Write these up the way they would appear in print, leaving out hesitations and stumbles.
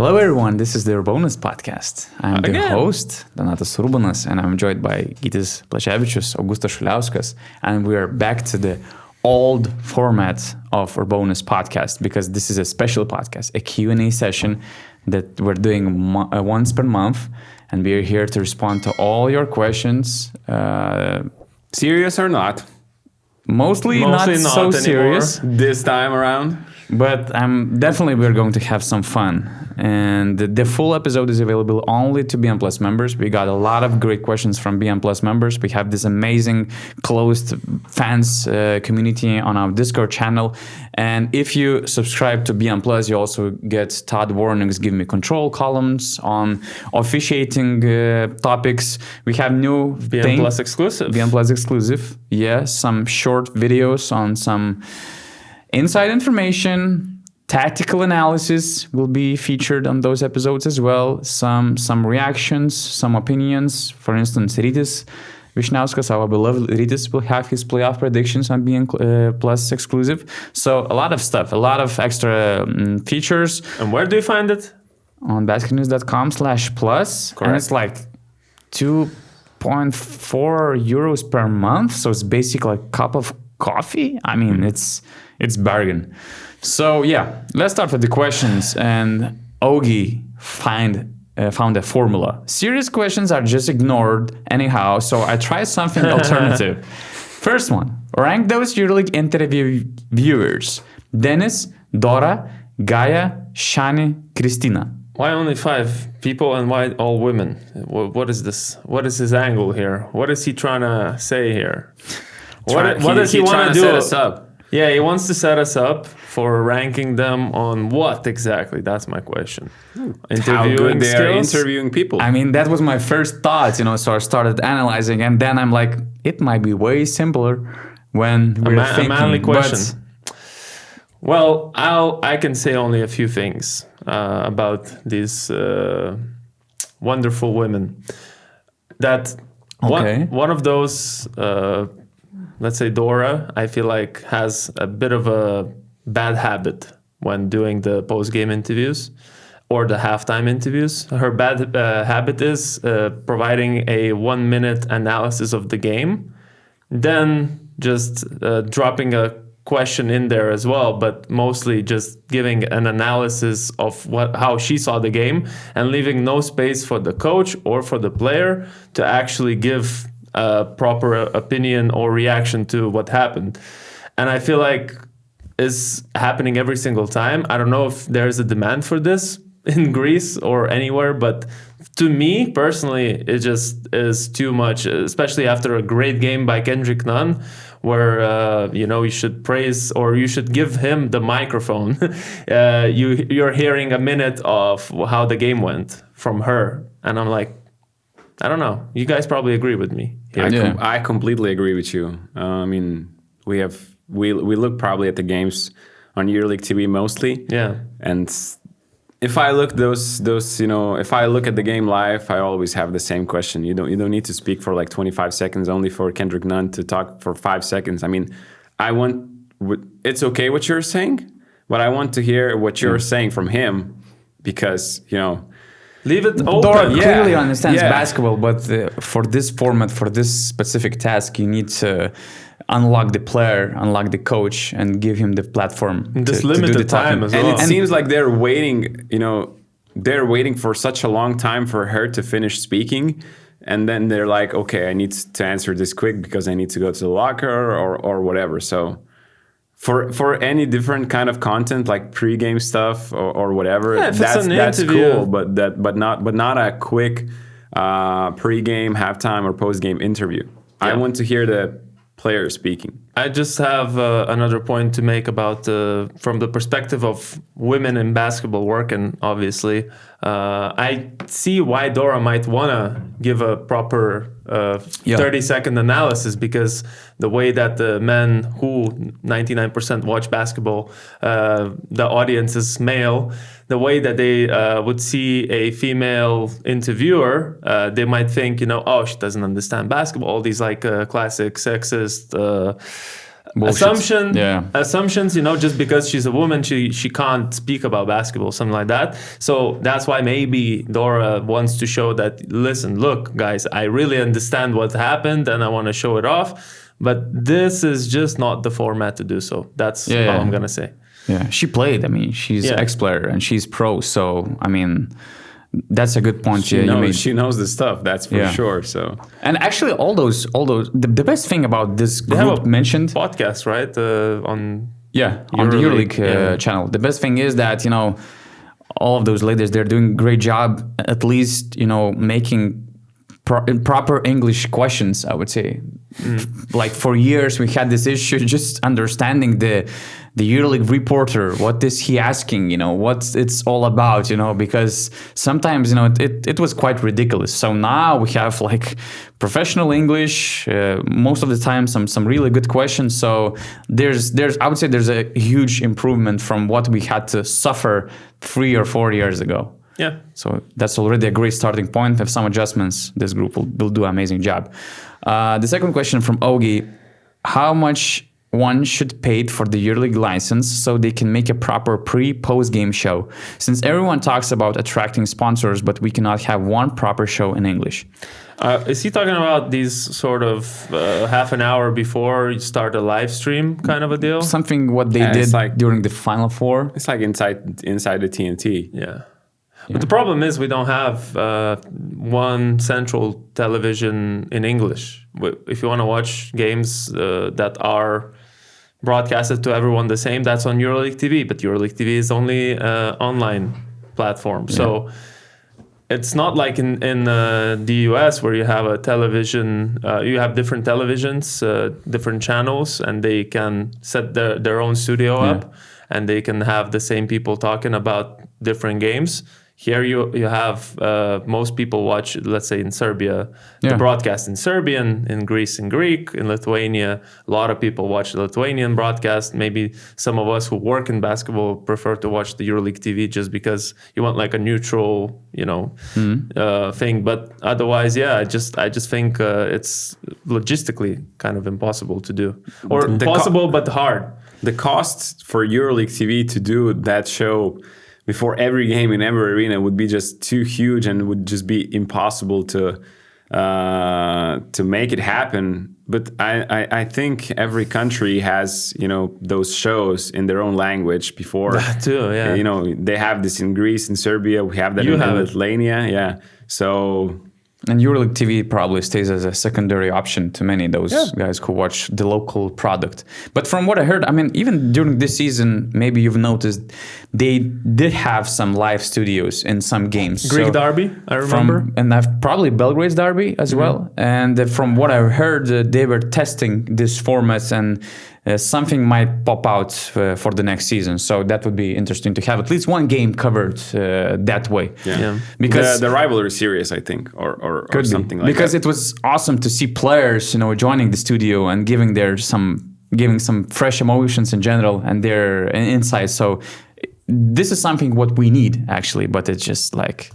Hello everyone, this is the URBONUS podcast. I'm the host, Donatas Urbonas, and I'm joined by Gytis Plaševičius, Augustas Šuliauskas, and we are back to the old format of URBONUS podcast because this is a special podcast, a Q&A session that we're doing once per month, and we are here to respond to all your questions. Serious or not? Mostly not so serious this time around. But we're going to have some fun. And the full episode is available only to BM Plus members. We got a lot of great questions from BM Plus members. We have this amazing closed fans community on our Discord channel. And if you subscribe to BM Plus, you also get Todd Warning's Give Me Control columns on officiating topics. We have new BM Plus exclusive. BM Plus exclusive. Yeah, some short videos on some inside information. Tactical analysis will be featured on those episodes as well. Some reactions, some opinions. For instance, Rytis Vyšniauskas, our beloved Rytis, will have his playoff predictions on being Plus exclusive. So a lot of stuff, a lot of extra features. And where do you find it? On basketnews.com/plus. Correct. And it's like 2.4 euros per month. So it's basically a cup of coffee. I mean, it's bargain. So yeah, let's start with the questions. And Ogi found a formula. Serious questions are just ignored anyhow, so I tried something alternative. First one, rank those EuroLeague interview viewers. Deniz, Dora, Gaia, Shani, Kristina. Why only 5 people and why all women? What is this? What is his angle here? What is he trying to say here? What does he want to do? Set us up? Yeah, he wants to set us up for ranking them on what exactly? That's my question. How good they are interviewing people. I mean, that was my first thought, so I started analyzing, and then I'm like, it might be way simpler when we're thinking. A manly question. Well, I can say only a few things about these wonderful women. That one of those... let's say Dora, I feel like has a bit of a bad habit when doing the post-game interviews or the halftime interviews. Her bad habit is providing a 1-minute analysis of the game, then just dropping a question in there as well, but mostly just giving an analysis of how she saw the game and leaving no space for the coach or for the player to actually give a proper opinion or reaction to what happened. And I feel like it's happening every single time. I don't know if there's a demand for this in Greece or anywhere, but to me personally, it just is too much, especially after a great game by Kendrick Nunn, where you should praise or you should give him the microphone. You're hearing a minute of how the game went from her, and I'm like, I don't know. You guys probably agree with me. I completely agree with you. I mean, we look probably at the games on EuroLeague TV mostly. Yeah. And if I look if I look at the game live, I always have the same question. You don't need to speak for like 25 seconds only for Kendrick Nunn to talk for 5 seconds. I mean, it's okay what you're saying, but I want to hear what you're saying from him because, leave it open. Dora clearly understands basketball, but for this format, for this specific task, you need to unlock the player, unlock the coach, and give him the platform. This limited time as well. And it seems like they're waiting, they're waiting for such a long time for her to finish speaking. And then they're like, okay, I need to answer this quick because I need to go to the locker or whatever. So for any different kind of content like pre-game stuff or whatever, that's cool. But not a quick pre-game, halftime, or post-game interview. Yeah. I want to hear the player speaking. I just have another point to make about from the perspective of women in basketball working, obviously. I see why Dora might want to give a proper 30-second analysis, because the way that the men who 99% watch basketball, the audience is male, the way that they would see a female interviewer, they might think, oh, she doesn't understand basketball. All these classic sexist Bullshit. assumptions, just because she's a woman, she can't speak about basketball, something like that. So that's why maybe Dora wants to show that, listen, look, guys, I really understand what happened and I want to show it off. But this is just not the format to do so. That's all I'm going to say. Yeah, she played. I mean, she's ex-player and she's pro. So, I mean, that's a good point. She knows the stuff. That's for sure. So, and actually, all those. The best thing about this group mentioned podcast, right? On on the EuroLeague channel. The best thing is that all of those ladies, they're doing a great job. At least making proper English questions, I would say. Like for years we had this issue just understanding the EuroLeague reporter, what is he asking, what it's all about, because sometimes it was quite ridiculous. So now we have like professional English, most of the time some really good questions. So there's I would say there's a huge improvement from what we had to suffer 3 or 4 years ago. Yeah. So that's already a great starting point. With some adjustments, this group will do an amazing job. The second question from Ogi, how much one should pay for the EuroLeague license so they can make a proper pre-post game show? Since everyone talks about attracting sponsors, but we cannot have one proper show in English. Is he talking about these sort of half an hour before you start a live stream kind of a deal? Something what they did during the Final Four. It's like inside the TNT. Yeah. But the problem is we don't have one central television in English. If you want to watch games that are broadcasted to everyone the same, that's on EuroLeague TV. But EuroLeague TV is only online platform. Yeah. So it's not like in the US where you have a television, you have different televisions, different channels, and they can set their own studio up and they can have the same people talking about different games. Here you have most people watch, let's say in Serbia, the broadcast in Serbian, in Greece in Greek, in Lithuania. A lot of people watch the Lithuanian broadcast. Maybe some of us who work in basketball prefer to watch the EuroLeague TV just because you want like a neutral, thing. But otherwise, I just think it's logistically kind of impossible to do, or possible but hard. The costs for EuroLeague TV to do that show before every game in every arena would be just too huge and would just be impossible to make it happen. But I think every country has those shows in their own language before. That too, yeah. They have this in Greece and Serbia. We have that in Lithuania, yeah. So. And EuroLeague TV probably stays as a secondary option to many of those guys who watch the local product. But from what I heard, I mean, even during this season, maybe you've noticed they did have some live studios in some games. Greek derby, I remember. And probably Belgrade's derby as well. And from what I heard, they were testing this format and something might pop out for the next season. So that would be interesting to have at least one game covered that way. Yeah. Because the rivalry series, I think, or something like that. Because it was awesome to see players, joining the studio and giving some fresh emotions in general and their insights. So this is something what we need actually, but it's just like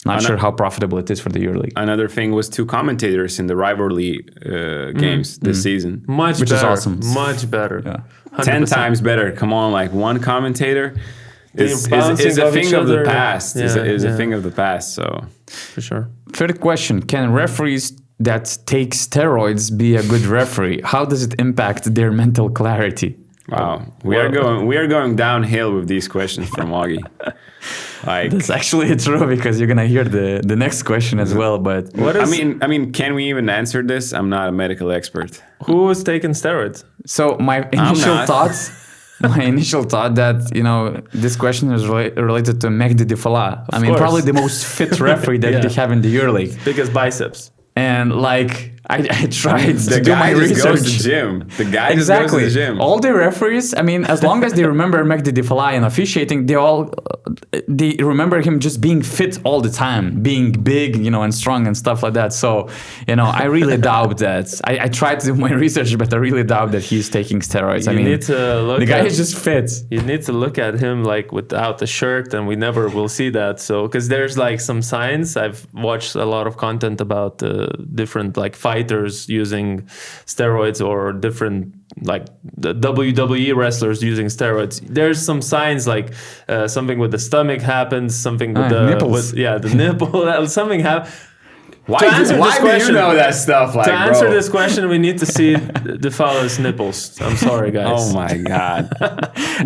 not sure how profitable it is for the EuroLeague. Another thing was 2 commentators in the rivalry games this season. Which is awesome. Much better. Yeah. 10 times better. Come on, like one commentator is a thing of the past. Is a thing of the past. So for sure. Third question: can referees that take steroids be a good referee? How does it impact their mental clarity? Wow, we are going downhill with these questions from Augie. That's actually true because you're gonna hear the next question as well. But I mean, can we even answer this? I'm not a medical expert. Who is taking steroids? So my initial thought that this question is related to Mehdi Difallah. I mean, probably the most fit referee that they have in the EuroLeague. Biggest biceps. And I tried to do my research. Goes to the gym. The guy just goes to the gym. All the referees, I mean, as long as they remember Mehdi Difallah and officiating, they remember him just being fit all the time, being big, and strong and stuff like that. So, I really doubt that. I tried to do my research, but I really doubt that he's taking steroids. The guy is just fit. You need to look at him like without the shirt, and we never will see that. So, because there's like some signs. I've watched a lot of content about different like fight fighters using steroids or different like the WWE wrestlers using steroids. There's some signs like something with the stomach happens, something with the nipples. the nipple, something happens. Why do you know that stuff? Like, to answer this question, we need to see Difallah's nipples. I'm sorry, guys. Oh my god!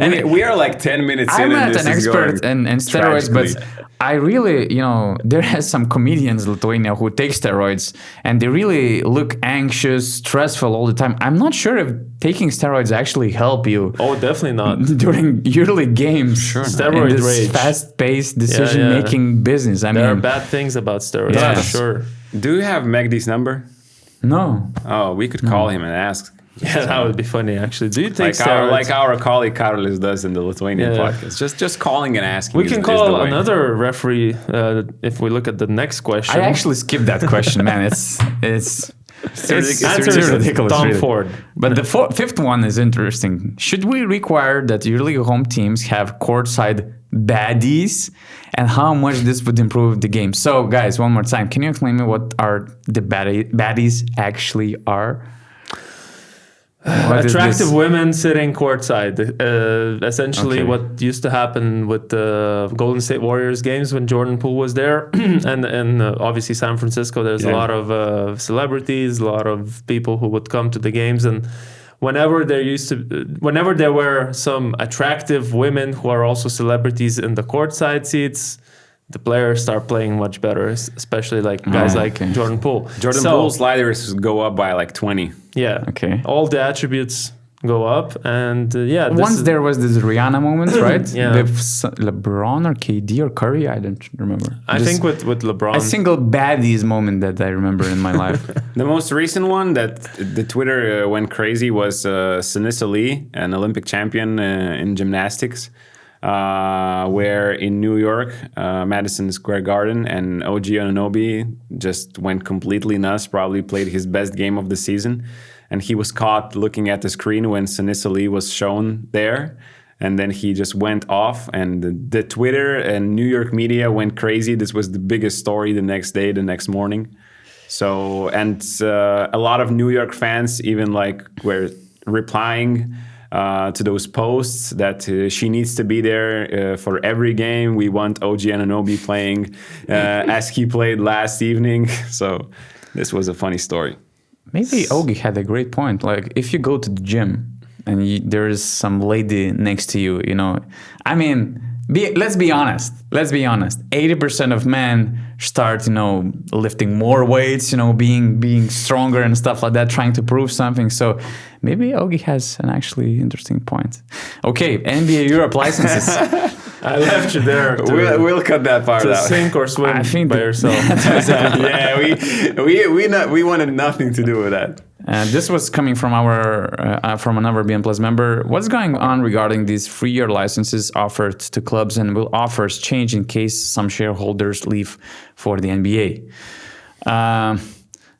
And we are like 10 minutes in, I'm and not this an is expert going in steroids, but tragically. I really, there are some comedians in Lithuania who take steroids and they really look anxious, stressful all the time. I'm not sure if taking steroids actually help you. Oh, definitely not. During EuroLeague games. Sure. Steroid in this rage. fast-paced decision-making business. There are bad things about steroids, Yes. for sure. Do you have Mehdi's number? No. Oh, we could call him and ask. Yeah, that would be funny, actually. Do you take Like steroids? our colleague Carlos does in the Lithuanian podcast. Just calling and asking. We is- can is call the way. another referee if we look at the next question. I actually skipped that question, man. It's Answer is ridiculous. Tom really. Ford. But the fifth one is interesting. Should we require that EuroLeague home teams have courtside baddies, and how much this would improve the game? So, guys, one more time, can you explain me what are the baddies actually are? What is Attractive this? women sitting courtside. Essentially, Okay. what used to happen with the Golden State Warriors games when Jordan Poole was there, and obviously San Francisco. There's a lot of celebrities, a lot of people who would come to the games, and whenever there were some attractive women who are also celebrities in the courtside seats, the players start playing much better, especially like guys like Jordan Poole. Jordan Poole's sliders go up by like 20. Yeah. Okay. All the attributes go up, and Once there was this Rihanna moment, right? Yeah. With LeBron or KD or Curry, I don't remember. I think with LeBron. a single baddies moment that I remember in my life. The most recent one that the Twitter went crazy was Sinisa Lee, an Olympic champion in gymnastics, where in New York, Madison Square Garden, and OG Anunoby just went completely nuts, probably played his best game of the season. And he was caught looking at the screen when Sinisa Lee was shown there. And then he just went off, and the Twitter and New York media went crazy. This was the biggest story the next day, the next morning. So, and a lot of New York fans even like were replying to those posts that she needs to be there for every game. We want OG Anunoby playing as he played last evening. So this was a funny story. Maybe Ogi had a great point. Like, if you go to the gym and there is some lady next to you, I mean, let's be honest. 80% of men start, lifting more weights, being stronger and stuff like that, trying to prove something. So maybe Ogi has an actually interesting point. Okay, NBA Europe licenses. I left you there. We'll cut that part to out. sink or swim I think by yourself. Yeah, we wanted nothing to do with that. This was coming from from another BN Plus member. What's going on regarding these 3-year licenses offered to clubs, and will offers change in case some shareholders leave for the NBA?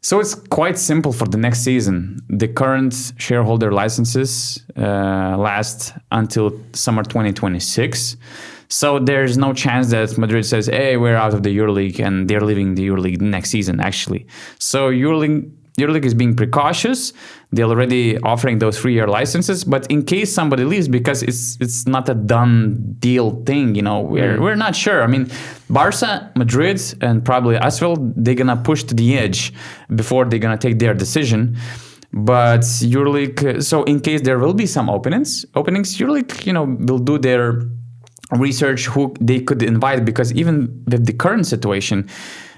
So it's quite simple for the next season. The current shareholder licenses last until summer 2026. So there's no chance that Madrid says, hey, we're out of the EuroLeague, and they're leaving the EuroLeague next season, actually. So EuroLeague is being precautious. They're already offering those 3-year licenses, but in case somebody leaves, because it's not a done deal thing, we're not sure. I mean, Barca, Madrid, and probably as well, they're gonna push to the edge before they're gonna take their decision. But EuroLeague, so in case there will be some openings, EuroLeague, will do their research who they could invite, because even with the current situation,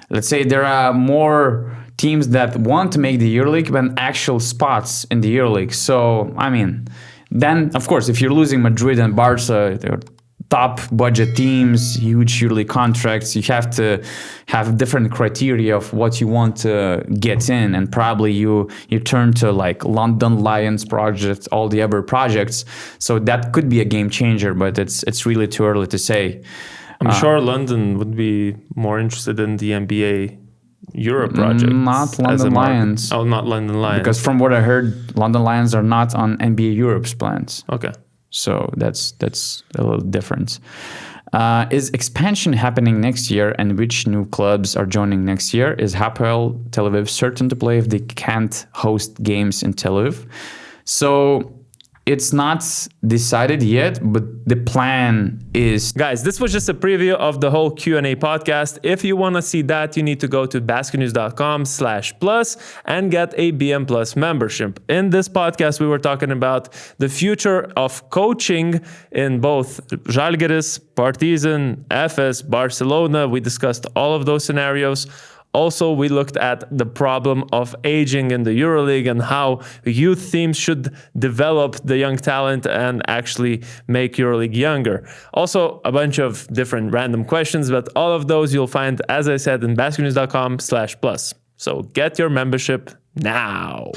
let's say there are more teams that want to make the EuroLeague than actual spots in the EuroLeague. So, I mean, then, of course, if you're losing Madrid and Barca, they're top budget teams, huge EuroLeague contracts, you have to have different criteria of what you want to get in. And probably you turn to like London Lions project, all the other projects. So that could be a game changer, but it's really too early to say. I'm sure London would be more interested in the NBA Europe project. Not London Lions. Oh, not London Lions. Because from what I heard, London Lions are not on NBA Europe's plans. Okay. So that's a little different. Is expansion happening next year, and which new clubs are joining next year? Is Hapoel Tel Aviv certain to play if they can't host games in Tel Aviv? So it's not decided yet, but the plan is... Guys, this was just a preview of the whole Q&A podcast. If you want to see that, you need to go to basketnews.com/plus and get a BM Plus membership. In this podcast, we were talking about the future of coaching in both Zalgiris, Partizan, Efes, Barcelona. We discussed all of those scenarios. Also, we looked at the problem of aging in the EuroLeague and how youth teams should develop the young talent and actually make EuroLeague younger. Also, a bunch of different random questions, but all of those you'll find, as I said, in basketnews.com/plus. So get your membership now.